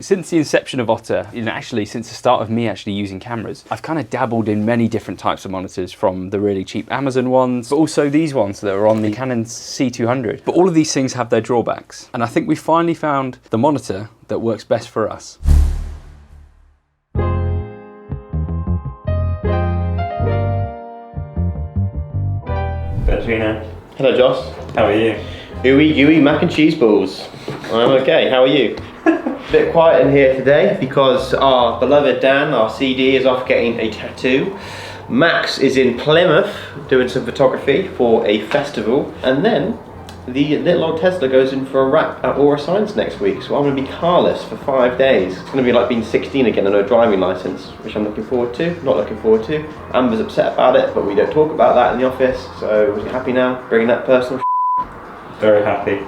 Since the inception of Ottr, actually since the start of me actually using cameras, I've kind of dabbled in many different types of monitors, from the really cheap Amazon ones, but also these ones that are on the Canon C200. But all of these things have their drawbacks. And I think we finally found the monitor that works best for us. Benjina. Hello Joss. How are you? Ooey gooey mac and cheese balls. I'm okay, how are you? Bit quiet in here today because our beloved Dan, our CD, is off getting a tattoo. Max is in Plymouth doing some photography for a festival, and then the little old Tesla goes in for a wrap at Aura Science next week, so I'm going to be carless for 5 days. It's going to be like being 16 again and no driving licence, which I'm looking forward to, not looking forward to. Amber's upset about it, but we don't talk about that in the office, so we're happy now, bringing that personal Very happy.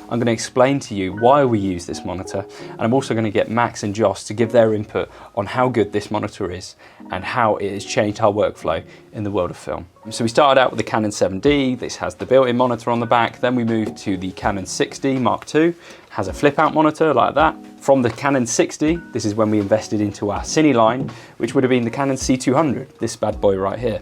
I'm going to explain to you why we use this monitor, and I'm also going to get Max and Joss to give their input on how good this monitor is and how it has changed our workflow in the world of film. So we started out with the Canon 7D. This has the built-in monitor on the back. Then we moved to the Canon 6D Mark II, has a flip-out monitor like that. From the Canon 6D, this is when we invested into our Cine line, which would have been the Canon C200, this bad boy right here.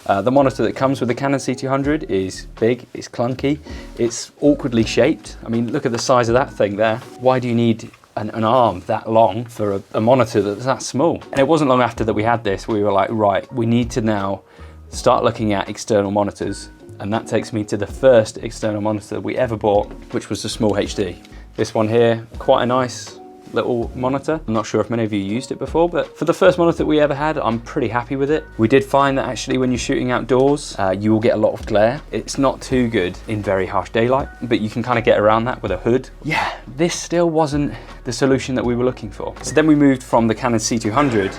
The monitor that comes with the Canon C200 is big, it's clunky, it's awkwardly shaped. I mean, look at the size of that thing there. Why do you need an arm that long for a monitor that's that small? And it wasn't long after that we had this, we were like, right, we need to now start looking at external monitors. And that takes me to the first external monitor we ever bought, which was the Small HD. This one here, quite a nice little monitor. I'm not sure if many of you used it before, but for the first monitor we ever had, I'm pretty happy with it. We did find that actually when you're shooting outdoors, you will get a lot of glare. It's not too good in very harsh daylight, but you can kind of get around that with a hood. Yeah, this still wasn't the solution that we were looking for. So then we moved from the Canon C200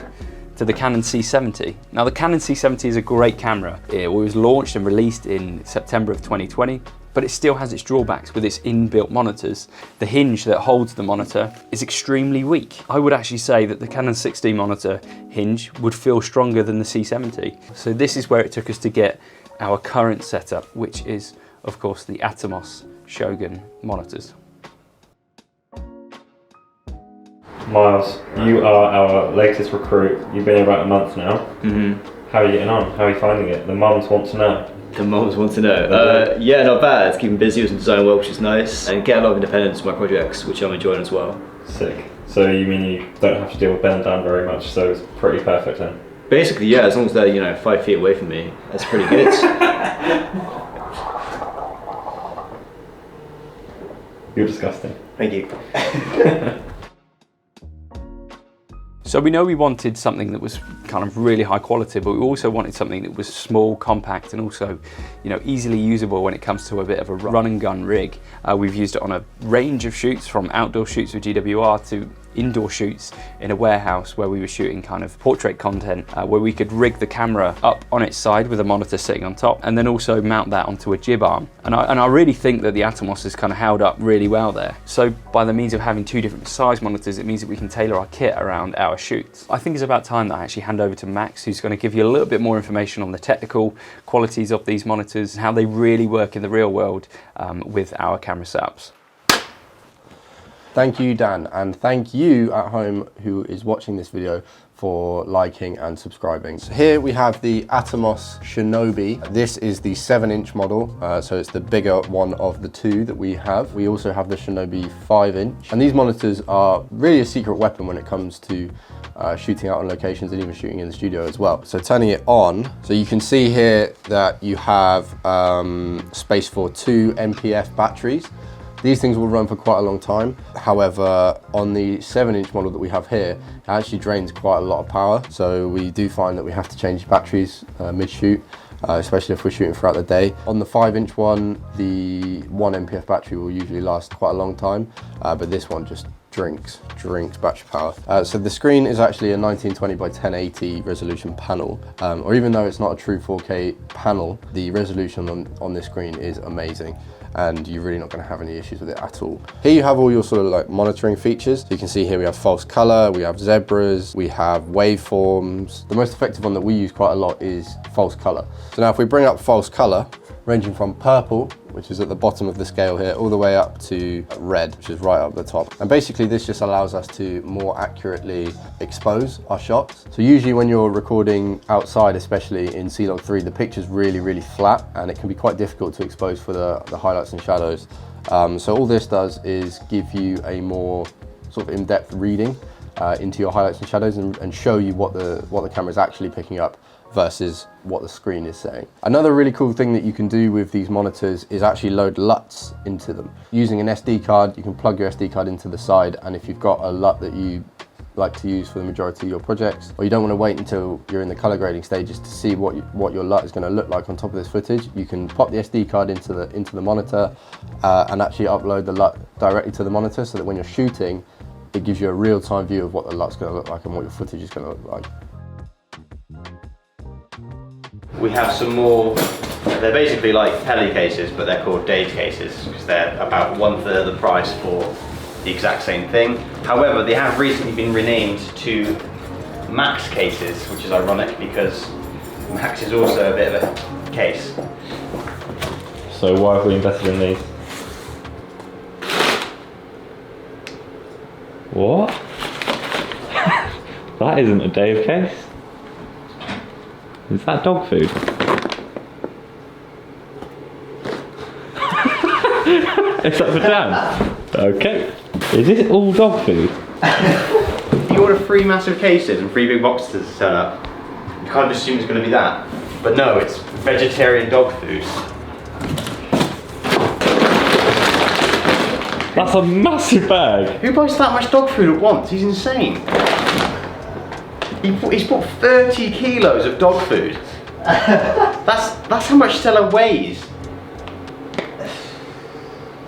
to the Canon C70. Now the Canon C70 is a great camera. It was launched and released in September of 2020. But it still has its drawbacks with its inbuilt monitors. The hinge that holds the monitor is extremely weak. I would actually say that the Canon 6D monitor hinge would feel stronger than the C70. So this is where it took us to get our current setup, which is, of course, the Atomos Shogun monitors. Miles, you are our latest recruit. You've been here about a month now. How are you getting on? How are you finding it? The mums want to know. The moms want to know. Yeah, not bad. It's keeping busy with some design work, which is nice, and get a lot of independence with my projects, which I'm enjoying as well. Sick. So you mean you don't have to deal with Ben and Dan very much, so it's pretty perfect then? Basically, yeah, as long as they're 5 feet away from me, that's pretty good. You're disgusting. Thank you. So we know we wanted something that was kind of really high quality, but we also wanted something that was small, compact, and also, easily usable when it comes to a bit of a run and gun rig. We've used it on a range of shoots, from outdoor shoots with GWR to indoor shoots in a warehouse where we were shooting kind of portrait content, where we could rig the camera up on its side with a monitor sitting on top, and then also mount that onto a jib arm. And I really think that the Atomos has kind of held up really well there. So by the means of having two different size monitors, it means that we can tailor our kit around our shoots. I think it's about time that I actually hand over to Max, who's going to give you a little bit more information on the technical qualities of these monitors and how they really work in the real world with our camera setups. Thank you, Dan, and thank you at home who is watching this video for liking and subscribing. So here we have the Atomos Shinobi. This is the 7-inch model, so it's the bigger one of the two that we have. We also have the Shinobi 5-inch, and these monitors are really a secret weapon when it comes to shooting out on locations and even shooting in the studio as well. So turning it on, so you can see here that you have space for 2 MPF batteries. These things will run for quite a long time. However, on the 7-inch model that we have here, it actually drains quite a lot of power. So we do find that we have to change batteries mid-shoot, especially if we're shooting throughout the day. On the 5-inch one, the 1 MPF battery will usually last quite a long time, but this one just drinks battery power. So the screen is actually a 1920 by 1080 resolution panel, or even though it's not a true 4K panel, the resolution on this screen is amazing, and you're really not going to have any issues with it at all. Here you have all your sort of like monitoring features. So you can see here we have false color, we have zebras, we have waveforms. The most effective one that we use quite a lot is false color. So now if we bring up false color, ranging from purple which is at the bottom of the scale here, all the way up to red, which is right up the top. And basically this just allows us to more accurately expose our shots. So usually when you're recording outside, especially in C-Log3, the picture's really, really flat and it can be quite difficult to expose for the highlights and shadows. So all this does is give you a more sort of in-depth reading into your highlights and shadows and show you what the camera is actually picking up versus what the screen is saying. Another really cool thing that you can do with these monitors is actually load LUTs into them. Using an SD card, you can plug your SD card into the side, and if you've got a LUT that you like to use for the majority of your projects, or you don't want to wait until you're in the color grading stages to see what your LUT is going to look like on top of this footage, you can pop the SD card into the monitor and actually upload the LUT directly to the monitor, so that when you're shooting, it gives you a real-time view of what the LUT's going to look like and what your footage is going to look like. We have some more, they're basically like tele cases, but they're called Dave cases because they're about 1/3 of the price for the exact same thing. However, they have recently been renamed to Max cases, which is ironic because Max is also a bit of a case. So why have we invested in these? What? That isn't a Dave case. Is that dog food? Is that for Dan? Okay. Is this all dog food? You order 3 massive cases and 3 big boxes to turn up, you can't just assume it's going to be that. But no, it's vegetarian dog food. That's a massive bag. Who buys that much dog food at once? He's insane. He's bought 30 kilos of dog food. That's how much Stella weighs.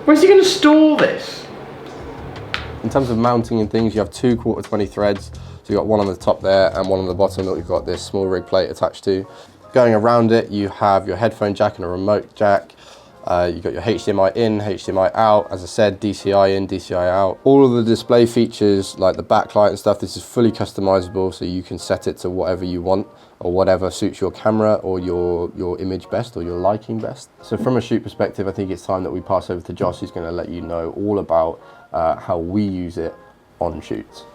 Where's he going to store this? In terms of mounting and things, you have 2 1/4 threads. So you've got one on the top there and one on the bottom that we've got this small rig plate attached to. Going around it, you have your headphone jack and a remote jack. You've got your HDMI in, HDMI out, as I said, DCI in, DCI out. All of the display features like the backlight and stuff, this is fully customizable, so you can set it to whatever you want or whatever suits your camera or your image best or your liking best. So from a shoot perspective, I think it's time that we pass over to Josh, who's going to let you know all about how we use it on shoots.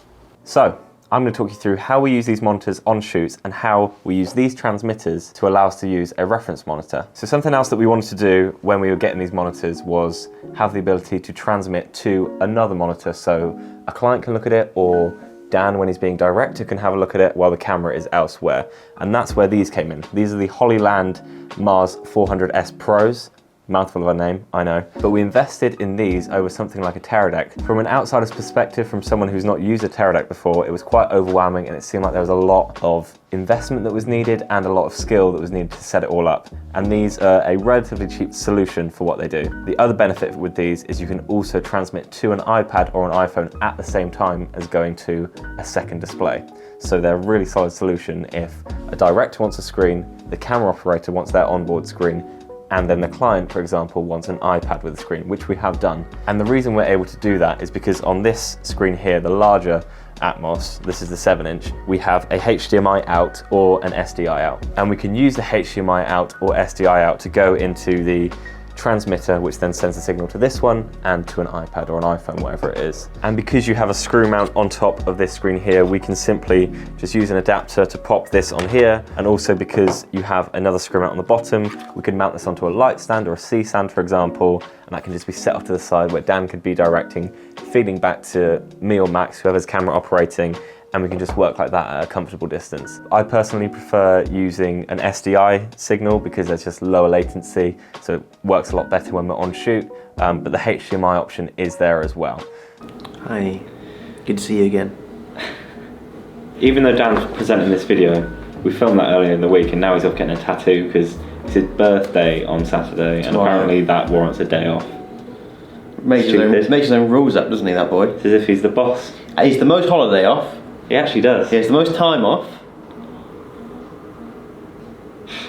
So, I'm going to talk you through how we use these monitors on shoots and how we use these transmitters to allow us to use a reference monitor. So something else that we wanted to do when we were getting these monitors was have the ability to transmit to another monitor, so a client can look at it, or Dan, when he's being director, can have a look at it while the camera is elsewhere. And that's where these came in. These are the Hollyland Mars 400S Pros. Mouthful of a name, I know. But we invested in these over something like a Teradek. From an outsider's perspective, from someone who's not used a Teradek before, it was quite overwhelming and it seemed like there was a lot of investment that was needed and a lot of skill that was needed to set it all up. And these are a relatively cheap solution for what they do. The other benefit with these is you can also transmit to an iPad or an iPhone at the same time as going to a second display. So they're a really solid solution if a director wants a screen, the camera operator wants their onboard screen, and then the client, for example, wants an iPad with a screen, which we have done. And the reason we're able to do that is because on this screen here, the larger Atomos, this is the 7-inch, we have a HDMI out or an SDI out. And we can use the HDMI out or SDI out to go into the transmitter, which then sends the signal to this one and to an iPad or an iPhone, whatever it is. And because you have a screw mount on top of this screen here, we can simply just use an adapter to pop this on here. And also because you have another screw mount on the bottom, we can mount this onto a light stand or a C stand, for example, and that can just be set off to the side where Dan could be directing, feeding back to me or Max, whoever's camera operating, and we can just work like that at a comfortable distance. I personally prefer using an SDI signal because there's just lower latency, so it works a lot better when we're on shoot, but the HDMI option is there as well. Hi, good to see you again. Even though Dan's presenting this video, we filmed that earlier in the week and now he's off getting a tattoo because it's his birthday on Saturday and apparently that warrants a day off. Makes his own rules up, doesn't he, that boy? It's as if he's the boss. He's the most holiday off. He actually does. He has the most time off.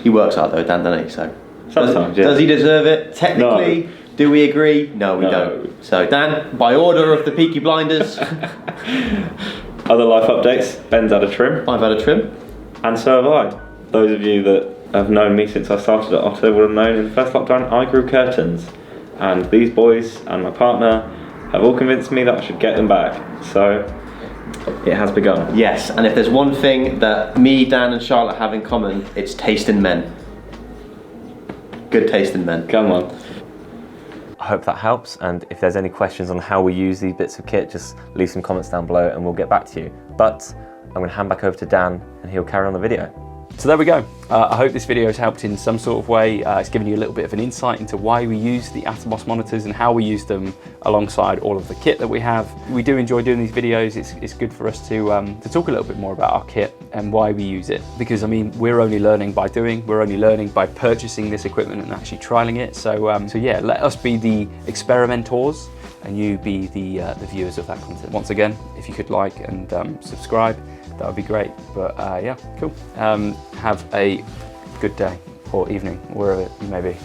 He works hard though, Dan, doesn't he? So sometimes, does he deserve it? Technically, no. Do we agree? No, we don't. So Dan, by order of the Peaky Blinders. Other life updates, Ben's had a trim. I've had a trim. And so have I. Those of you that have known me since I started at Ottr would have known in the first lockdown I grew curtains, and these boys and my partner have all convinced me that I should get them back. So it has begun. Yes, and if there's one thing that me, Dan and Charlotte have in common, it's taste in men. Good taste in men. Come on. I hope that helps, and if there's any questions on how we use these bits of kit, just leave some comments down below and we'll get back to you. But I'm going to hand back over to Dan and he'll carry on the video. So there we go. I hope this video has helped in some sort of way. It's given you a little bit of an insight into why we use the Atomos monitors and how we use them alongside all of the kit that we have. We do enjoy doing these videos. It's good for us to talk a little bit more about our kit and why we use it. Because I mean, we're only learning by doing. We're only learning by purchasing this equipment and actually trialing it. So yeah, let us be the experimentors and you be the viewers of that content. Once again, if you could like and subscribe, that would be great. But yeah, cool. Have a good day or evening, wherever you may be.